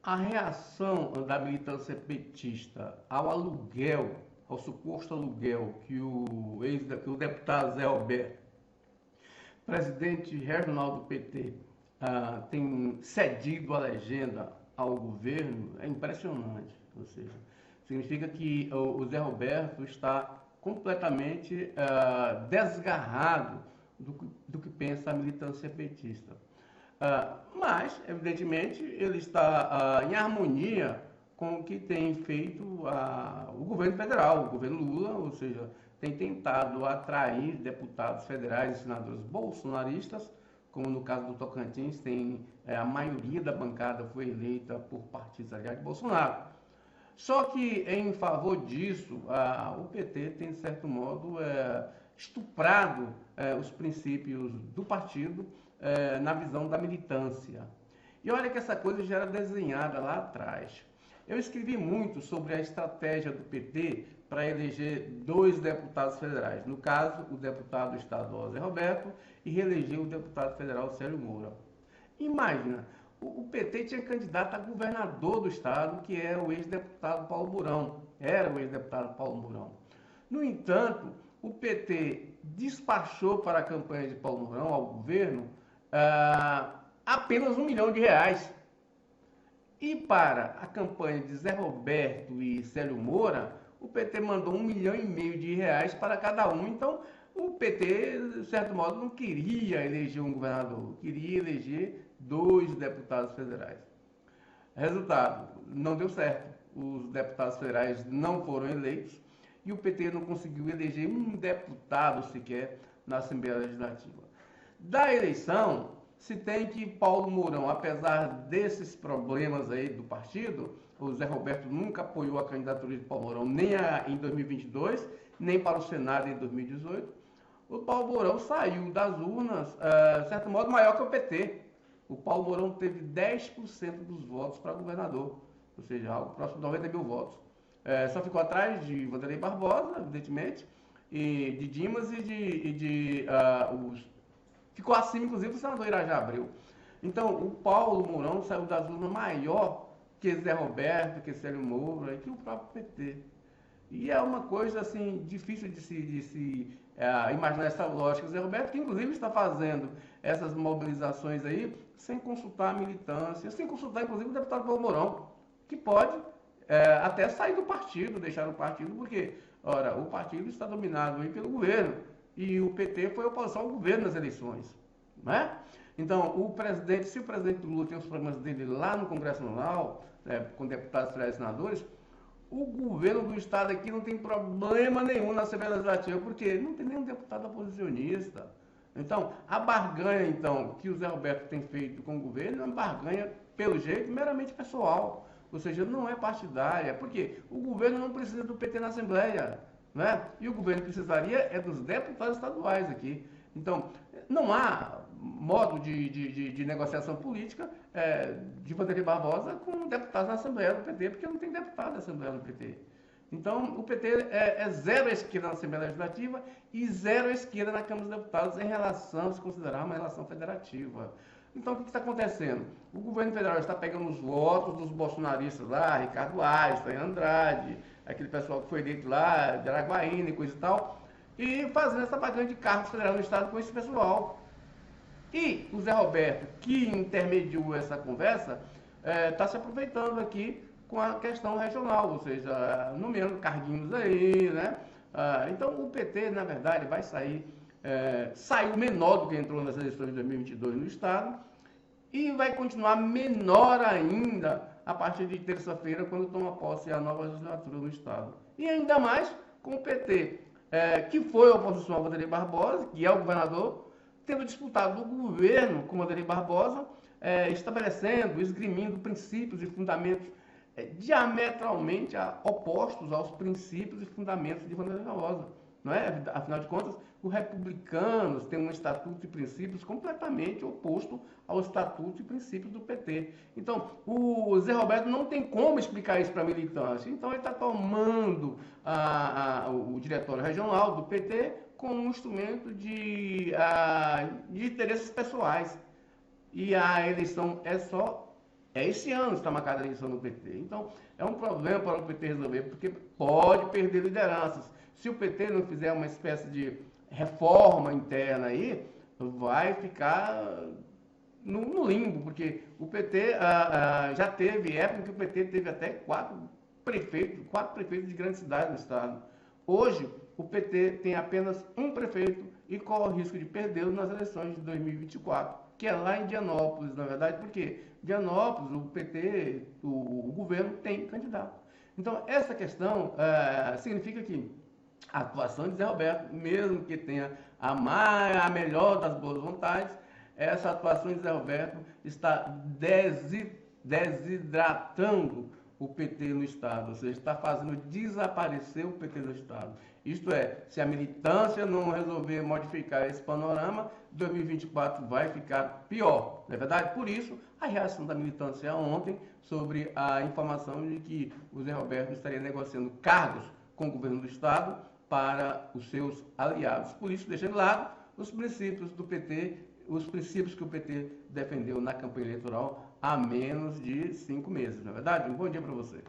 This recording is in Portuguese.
A reação da militância petista ao aluguel, ao suposto aluguel que o deputado Zé Roberto, presidente regional do PT, tem cedido a legenda ao governo, é impressionante. Ou seja, significa que o Zé Roberto está completamente desgarrado do que pensa a militância petista. Mas, evidentemente, ele está em harmonia com o que tem feito o governo federal, o governo Lula, ou seja, tem tentado atrair deputados federais e senadores bolsonaristas, como no caso do Tocantins, a maioria da bancada foi eleita por partidos aliados de Bolsonaro. Só que, em favor disso, o PT tem, de certo modo, estuprado os princípios do partido na visão da militância. E olha que essa coisa já era desenhada lá atrás. Eu escrevi muito sobre a estratégia do PT para eleger 2 deputados federais. No caso, o deputado estadual Zé Roberto e reeleger o deputado federal Célio Moura. Imagina, o PT tinha candidato a governador do estado, que é o ex-deputado Paulo Mourão. Era o ex-deputado Paulo Mourão. No entanto, o PT despachou para a campanha de Paulo Mourão, ao governo, apenas R$1 milhão. E para a campanha de Zé Roberto e Célio Moura, o PT mandou R$1,5 milhão para cada um. Então, o PT, de certo modo, não queria eleger um governador, queria eleger 2 deputados federais. Resultado, não deu certo. Os deputados federais não foram eleitos e o PT não conseguiu eleger um deputado sequer na Assembleia Legislativa. Da eleição, se tem que Paulo Mourão, apesar desses problemas aí do partido, o Zé Roberto nunca apoiou a candidatura de Paulo Mourão nem em 2022, nem para o Senado em 2018. O Paulo Mourão saiu das urnas, de certo modo, maior que o PT. O Paulo Mourão teve 10% dos votos para governador, ou seja, algo próximo de 90 mil votos. Só ficou atrás de Vanderlei Barbosa, evidentemente, e de Dimas ficou acima, inclusive, do senador Irajá Abreu. Então, o Paulo Mourão saiu das urnas maior que Zé Roberto, que Célio Moura e que o próprio PT. E é uma coisa, assim, difícil de se imaginar essa lógica. Zé Roberto, que inclusive está fazendo essas mobilizações aí, sem consultar a militância, sem consultar, inclusive, o deputado Paulo Mourão, que pode até sair do partido, deixar o partido, porque, ora, o partido está dominado aí pelo governo. E o PT foi oposição ao governo nas eleições, né? Então, se o presidente Lula tem os problemas dele lá no Congresso Nacional, com deputados federais e senadores, o governo do estado aqui não tem problema nenhum na Assembleia Legislativa, porque não tem nenhum deputado oposicionista. Então, a barganha, então, que o Zé Roberto tem feito com o governo é uma barganha, pelo jeito, meramente pessoal. Ou seja, não é partidária, porque o governo não precisa do PT na Assembleia. Né? E o governo precisaria dos deputados estaduais aqui. Então, não há modo de negociação política de Vanderlei Barbosa com deputados na Assembleia do PT, porque não tem deputado na Assembleia do PT. Então, o PT é zero à esquerda na Assembleia Legislativa e zero à esquerda na Câmara dos Deputados em relação a se considerar uma relação federativa. Então, o que está acontecendo? O governo federal está pegando os votos dos bolsonaristas lá, Ricardo Einstein, Andrade, aquele pessoal que foi eleito lá, de Araguaína e coisa e tal, e fazendo essa barganha de cargos federais no estado com esse pessoal. E o Zé Roberto, que intermediou essa conversa, está se aproveitando aqui com a questão regional, ou seja, nomeando carguinhos aí, né? Então, o PT, na verdade, vai saiu menor do que entrou nas eleições de 2022 no estado e vai continuar menor ainda a partir de terça-feira, quando toma posse a nova legislatura no estado. E ainda mais com o PT, que foi a oposição ao Vanderlei Barbosa, que é o governador, tendo disputado o governo com o Vanderlei Barbosa, estabelecendo, esgrimindo princípios e fundamentos diametralmente opostos aos princípios e fundamentos de Vanderlei Barbosa. Não é? Afinal de contas, os republicanos têm um estatuto e princípios completamente oposto ao estatuto e princípios do PT. Então, o Zé Roberto não tem como explicar isso para a militância. Então, ele está tomando o diretório regional do PT como um instrumento de interesses pessoais. E a eleição é só É esse ano que está marcada a eleição no PT. Então, é um problema para o PT resolver, porque pode perder lideranças. Se o PT não fizer uma espécie de reforma interna aí, vai ficar no limbo, porque o PT já teve época que o PT teve até quatro prefeitos de grandes cidades no estado. Hoje, o PT tem apenas um prefeito e corre o risco de perdê-lo nas eleições de 2024, que é lá em Dianópolis, na verdade, porque Dianópolis, o PT, o governo tem candidato. Então, essa questão significa que a atuação de Zé Roberto, mesmo que tenha a melhor das boas vontades, essa atuação de Zé Roberto está desidratando o PT no Estado, ou seja, está fazendo desaparecer o PT no Estado. Isto é, se a militância não resolver modificar esse panorama, 2024 vai ficar pior, não é verdade? Por isso, a reação da militância ontem sobre a informação de que o Zé Roberto estaria negociando cargos com o governo do Estado para os seus aliados. Por isso, deixando de lado os princípios do PT, os princípios que o PT defendeu na campanha eleitoral há menos de 5 meses, não é verdade? Um bom dia para você.